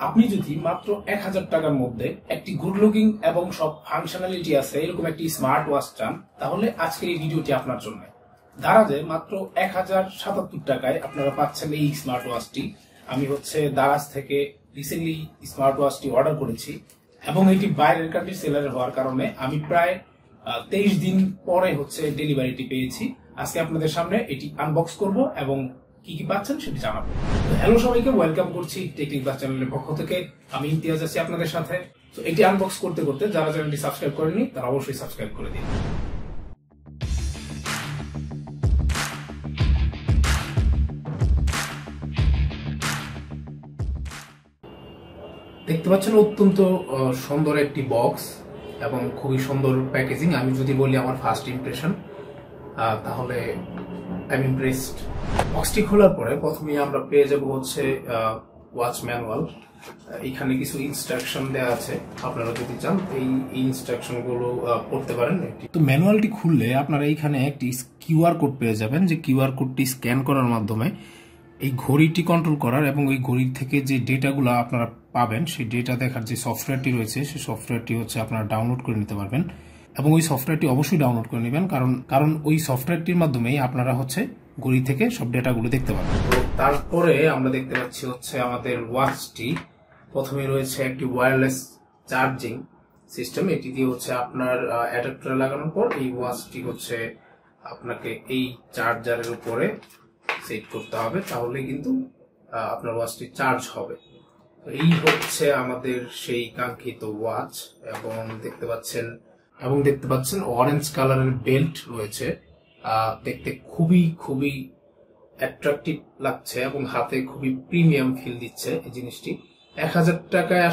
আপনি যদি মাত্র 1000 টাকার মধ্যে একটি গুড লুকিং এবং সব ফাংশনালিটি আছে এরকম একটি স্মার্ট ওয়াচ চান, তাহলে আজকের এই ভিডিওটি আপনার জন্য। দারাজে মাত্র 1077 টাকায় আপনারা পাচ্ছেন এই স্মার্ট ওয়াচটি। আমি দারাজ থেকে রিসেন্টলি স্মার্ট ওয়াচটি অর্ডার করেছি এবং এটি বাইরের কান্ট্রি সেলার হওয়ার কারণে আমি প্রায় 23 দিন পরে ডেলিভারিটি পেয়েছি। আজকে আপনাদের সামনে এটি আনবক্স করব এবং কি কি পাচ্ছেন সেটি জানাবো। হ্যালো সবাইকে, ওয়েলকাম করছি টেকনিক বাস চ্যানেলের পক্ষ থেকে। আমি ইমতিয়াজ আছি আপনাদের সাথে। তো এটি আনবক্স করতে করতে যারা চ্যানেলটি সাবস্ক্রাইব করেনি তারা অবশ্যই সাবস্ক্রাইব করে দিন। দেখতে পাচ্ছেন অত্যন্ত সুন্দর একটি বক্স এবং খুবই সুন্দর প্যাকেজিং। আমি যদি বলি আমার ফার্স্ট ইমপ্রেশন, তাহলে আই এম ইমপ্রেসড। বক্সটি খোলার পরে প্রথমেই আমরা পেয়ে যাব ওয়াচ ম্যানুয়াল। এখানে কিছু ইনস্ট্রাকশন দেওয়া আছে, আপনারা যদি চান এই ইনস্ট্রাকশন গুলো পড়তে পারেন। তো ম্যানুয়ালটি খুললে আপনারা এইখানে একটি কিউআর কোড পেয়ে যাবেন, যে কিউআর কোডটি স্ক্যান করার মাধ্যমে এই ঘড়িটি কন্ট্রোল করার এবং ওই ঘড়ির থেকে যে ডেটাগুলো আপনারা পাবেন সেই ডেটা দেখার যে সফটওয়্যারটি রয়েছে সেই সফটওয়্যারটি আপনারা ডাউনলোড করে নিতে পারবেন। এবং ওই সফটওয়্যারটি অবশ্যই ডাউনলোড করে নেবেন, কারণ ওই সফটওয়্যারটির মাধ্যমেই আপনারা ঘড়ি থেকে সব ডেটাগুলো দেখতে পাবেন। তো তারপরে আমরা দেখতে পাচ্ছি আমাদের ওয়াচটি প্রথমে রয়েছে একটি ওয়্যারলেস চার্জিং সিস্টেম। এটি দিয়ে আপনার অ্যাডাপ্টার লাগানোর পর এই ওয়াচটি আপনাকে এই চার্জারের উপরে সেট করতে হবে, তাহলে কিন্তু আপনার ওয়াচটি চার্জ হবে। এই আমাদের সেই কাঙ্ক্ষিত ওয়াচ। এবং দেখতে পাচ্ছেন অরেঞ্জ কালারের বেল্ট রয়েছে। দেখতে খুবই খুবই অ্যাট্রাকটিভ লাগছে এবং হাতে খুবই প্রিমিয়াম ফিল দিচ্ছে এই জিনিসটি। 1000 টাকায়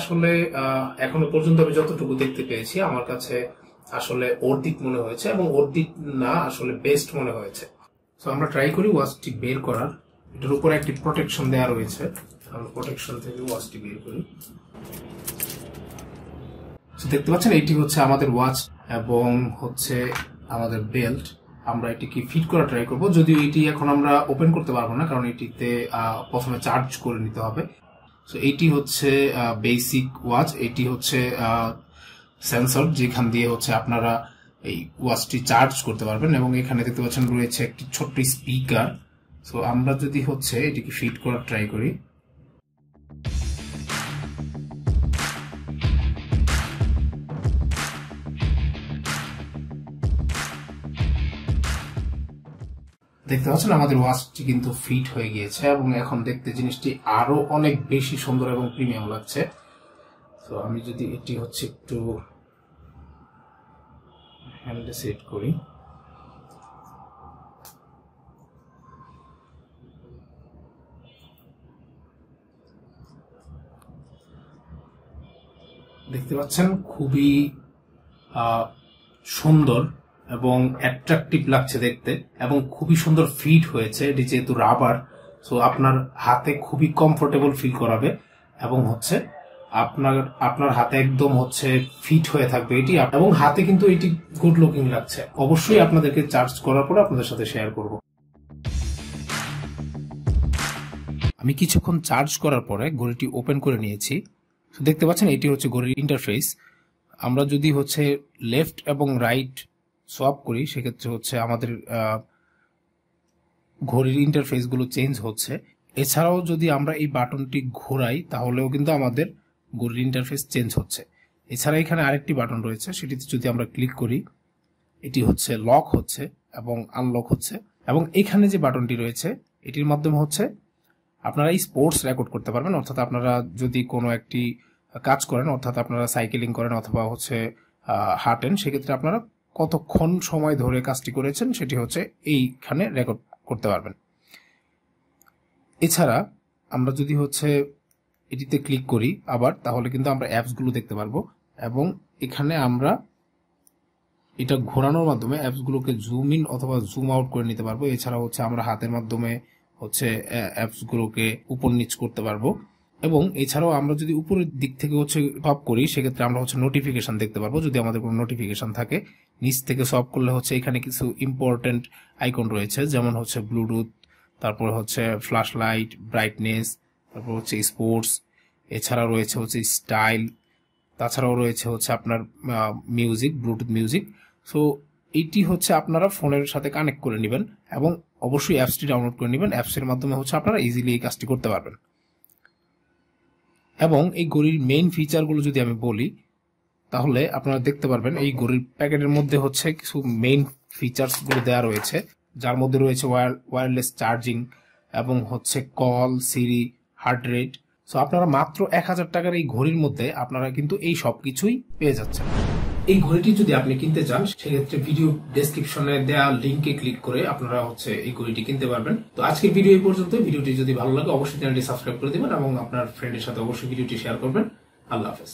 এখনো পর্যন্ত আমি যতটুকু দেখতে পেয়েছি আমার কাছে অর্ধিক মনে হয়েছে, এবং অর্ধিক না বেস্ট মনে হয়েছে। তো আমরা ট্রাই করি ওয়াচটি বের করার। এটার উপরে একটি প্রোটেকশন দেওয়া রয়েছে, আমরা প্রোটেকশন থেকে ওয়াচটি বের করি। দেখতে পাচ্ছেন এটি আমাদের ওয়াচ এবং আমাদের বেল্ট। আমরা এটিকে ফিট করা ট্রাই করব, যদিও এটি এখন আমরা ওপেন করতে পারবো না, কারণ এটিতে প্রথমে চার্জ করে নিতে হবে। তো এটি বেসিক ওয়াচ। এটি সেন্সর, যেখান দিয়ে আপনারা এই ওয়াচটি চার্জ করতে পারবেন। এবং এখানে দেখতে পাচ্ছেন রয়েছে একটি ছোট্ট স্পিকার। তো আমরা যদি এটিকে ফিট করার ট্রাই করি, দেখতে পাচ্ছেন আমাদের ওয়াচটি কিন্তু ফিট হয়ে গিয়েছে এবং এখন দেখতে জিনিসটি আরো অনেক বেশি সুন্দর এবং প্রিমিয়াম লাগছে। তো আমি যদি এটি একটু হ্যান্ডে সেট করি, দেখতে পাচ্ছেন খুবই সুন্দর এবং অ্যাট্রাকটিভ লাগছে দেখতে, এবং খুবই সুন্দর ফিট হয়েছে। এটি যেহেতু রাবার, সো আপনার হাতে খুবই কমফোর্টেবল ফিল করাবে এবং আপনার হাতে একদম ফিট হয়ে থাকবে এটি, এবং হাতে কিন্তু এটি গুড লুকিং লাগছে। অবশ্যই আপনাদেরকে চার্জ করার পর আপনাদের সাথে শেয়ার করব। আমি কিছুক্ষণ চার্জ করার পরে ঘড়িটি ওপেন করে নিয়েছি। দেখতে পাচ্ছেন এটি ঘড়ির ইন্টারফেস। আমরা যদি লেফট এবং রাইট সোয়াপ করি, সেক্ষেত্রে আমাদের ঘড়ির ইন্টারফেস গুলো চেঞ্জ হচ্ছে। এছাড়াও যদি আমরা এই বাটনটি ঘোরাই তাহলেও কিন্তু আমাদের ঘড়ির ইন্টারফেস চেঞ্জ হচ্ছে। এছাড়া এখানে আরেকটি বাটন রয়েছে, সেটিতে যদি আমরা ক্লিক করি এটি লক হচ্ছে এবং আনলক হচ্ছে। এবং এখানে যে বাটনটি রয়েছে এটির মাধ্যমে আপনারা এই স্পোর্টস রেকর্ড করতে পারবেন। অর্থাৎ আপনারা যদি কোনো একটি কাজ করেন, অর্থাৎ আপনারা সাইকেলিং করেন অথবা হাঁটেন, সেক্ষেত্রে আপনারা কতক্ষণ সময় ধরে কাজটি করেছেন সেটি এইখানে রেকর্ড করতে পারবেন। এছাড়া আমরা যদি এটিতে ক্লিক করি আবার, তাহলে কিন্তু আমরা অ্যাপস গুলো দেখতে পারবো, এবং এখানে আমরা এটা ঘোরানোর মাধ্যমে অ্যাপস গুলোকে জুম ইন অথবা জুম আউট করে নিতে পারবো। এছাড়া আমরা হাতের মাধ্যমে অ্যাপস গুলোকে উপর নিচ করতে পারবো। এবং এছাড়াও আমরা যদি উপরের দিক থেকে টপ করি, সেক্ষেত্রে আমরা নোটিফিকেশন দেখতে পারবো। যদি আমাদের কোনো নোটিফিকেশন থাকে, নিচ থেকে সব করলে এখানে কিছু ইম্পর্টেন্ট আইকন রয়েছে, যেমন ব্লুটুথ, তারপর ফ্ল্যাশ লাইট, ব্রাইটনেস, তারপর স্পোর্টস। এছাড়া রয়েছে হচ্ছে স্টাইল, তাছাড়াও রয়েছে হচ্ছে আপনার মিউজিক, ব্লুটুথ মিউজিক। সো এইটি হচ্ছে আপনারা ফোনের সাথে কানেক্ট করে নেবেন এবং অবশ্যই অ্যাপসটি ডাউনলোড করে নেবেন। অ্যাপসের মাধ্যমে হচ্ছে আপনারা ইজিলি এই কাজটি করতে পারবেন। এবং এই ঘড়ির মেইন ফিচারগুলো যদি আমি বলি, তাহলে আপনারা দেখতে পারবেন এই ঘড়ির প্যাকেটের মধ্যে হচ্ছে কিছু মেইন ফিচার্স গুলো দেওয়া রয়েছে, যার মধ্যে রয়েছে ওয়্যারলেস চার্জিং এবং হচ্ছে কল, সিরি, হার্ট রেট। সো আপনারা মাত্র 1000 টাকার এই ঘড়ির মধ্যে আপনারা কিন্তু এই সবকিছুই পেয়ে যাচ্ছেন। এই ঘড়িটি যদি আপনি কিনতে চান, সেক্ষেত্রে ভিডিও ডেসক্রিপশনে দেওয়া লিঙ্কে ক্লিক করে আপনারা হচ্ছে এই ঘড়িটি কিনতে পারবেন। তো আজকের ভিডিও এই পর্যন্ত। ভিডিওটি যদি ভালো লাগে অবশ্যই চ্যানেলটি সাবস্ক্রাইব করে দিবেন এবং আপনার ফ্রেন্ডের সাথে অবশ্যই ভিডিওটি শেয়ার করবেন। আল্লাহ হাফেজ।